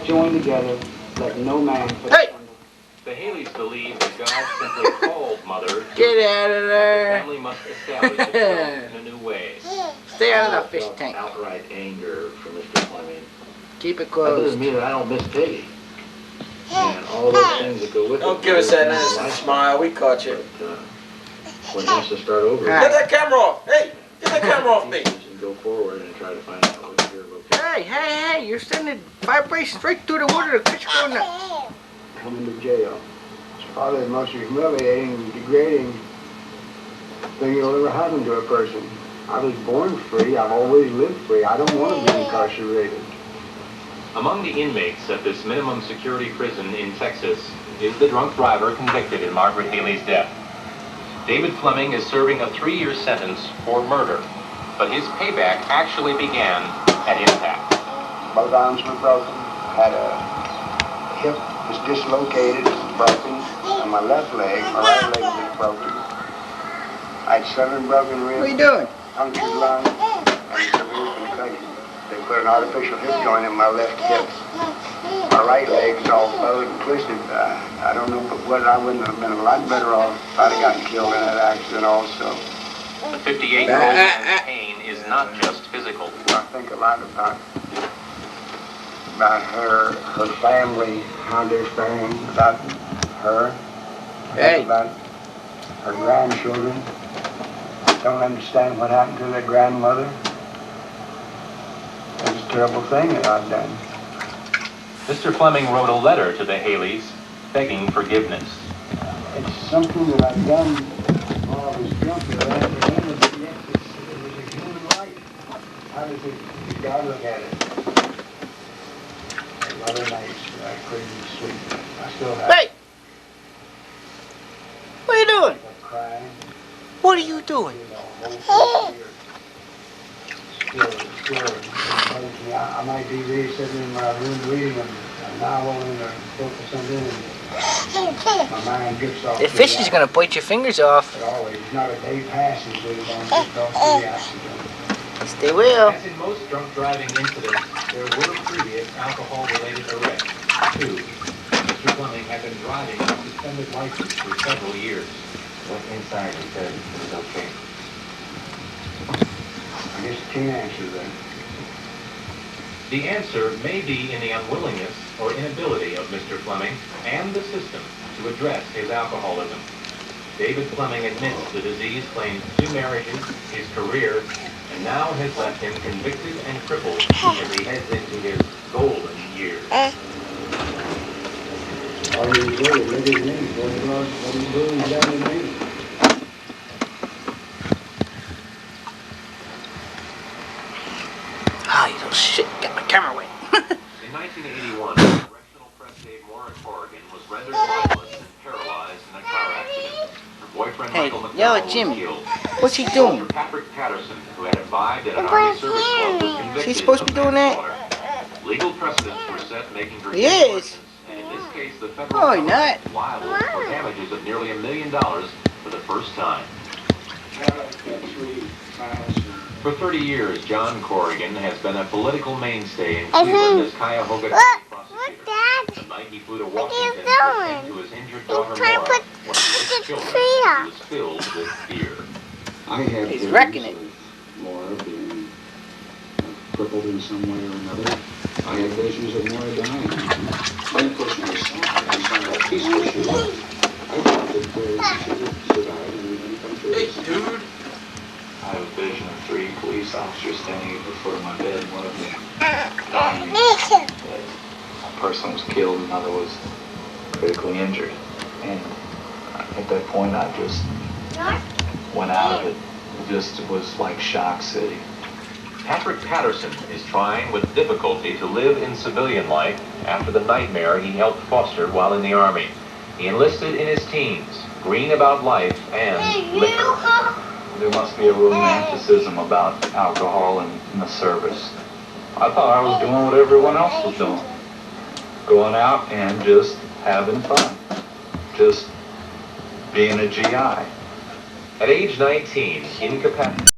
joined together, let no man put Hey! The Haleys believe that God simply called Mother. Get out of The there. family must establish itself in a new way. Stay out of the fish felt tank. outright anger for Mr. Fleming. Keep it That closed. doesn't mean that I don't miss Piggy. And all those things that go with it. Don't give us that innocent smile. We caught you. But, when he wants to start over, Right. Get that camera off. Hey, get that camera off me. and go forward and try to find out what you're looking Hey, hey, hey, you're sending vibrations straight through the water. The fish going nuts. coming to jail. It's probably the most humiliating, degrading thing that'll ever happen to a person. I was born free. I've always lived free. I don't want to be incarcerated. Among the inmates at this minimum security prison in Texas is the drunk driver convicted in Margaret Haley's death. David Fleming is serving a 3-year sentence for murder, but his payback actually began at impact. Both arms were broken. Had a hip was dislocated, broken, and my left leg, my right leg was broken. I had 7 broken ribs. What are you doing? Punctured lung, and severe concussion. They put an artificial hip joint in my left hip. My right leg's all bowed and twisted. I don't know what I wouldn't have been a lot better off if I'd have gotten killed in that accident also. The 58-year-old's pain is not just physical. I think a lot about her family, how they're faring, about her. I think Hey. about her grandchildren. Don't understand what happened to their grandmother. It was a terrible thing that I've done. Mr. Fleming wrote a letter to the Haleys begging forgiveness. It's something that I've done while I was drunk that I remember, but yet it was a human life. How does God look at it? A lot of nights I couldn't sleep. I still have. Hey! What are you doing? I'm crying. What are you doing? I might be really sitting in my room reading a novel in a book or something, and my mind drifts off. The fish is gonna bite your fingers off. But always, not a day passes that it don't drift off to the accident. They will. As in most drunk driving incidents, there were previous alcohol-related arrests, too. Mr. Fleming had been driving a suspended license for several years. Look inside, he said it was okay. I guess you can't answer that. The answer may be in the unwillingness or inability of Mr. Fleming and the system to address his alcoholism. David Fleming admits the disease claimed 2 marriages, his career, and now has left him convicted and crippled as he heads into his golden years. All you do is look at me. What are you doing down to me? Ah, you little shit. Got my camera away. In 1981, Correctional Press Dave Moore in Oregon was rendered lifeless and paralyzed in a car accident. Her boyfriend Hey, Michael yo, McDowell was Jimmy. killed. What's he Soldier doing? Patrick Patterson, who had arrived at an Army service club, was convicted Is he supposed to be of doing that? manslaughter. Legal precedents were set making her He guilty, is. and in this case, the federal Oh, he government not. is liable for damages of nearly $1 million for the first time. For 30 years, John Corrigan has been a political mainstay in Cleveland as Cuyahoga County prosecutor. The night he flew to Washington to attend to his injured daughter Laura, one of 6 children, who was filled with fear. I have He's visions wrecking it. of Laura being crippled in some way or another. I have visions of Laura dying. I push myself and find how peaceful she was. I thought that she would survive and even come through Hey, this. dude. I have a vision of 3 police officers standing at the foot of my bed. One of them dying. A person was killed, another was critically injured. And at that point, I just went out of it. It just was like Shock City. Patrick Patterson is trying with difficulty to live in civilian life after the nightmare he helped foster while in the Army. He enlisted in his teens, green about life and liquor. There must be a romanticism about alcohol in the service. I thought I was doing what everyone else was doing. Going out and just having fun. Just being a GI. At age 19, incapacitated.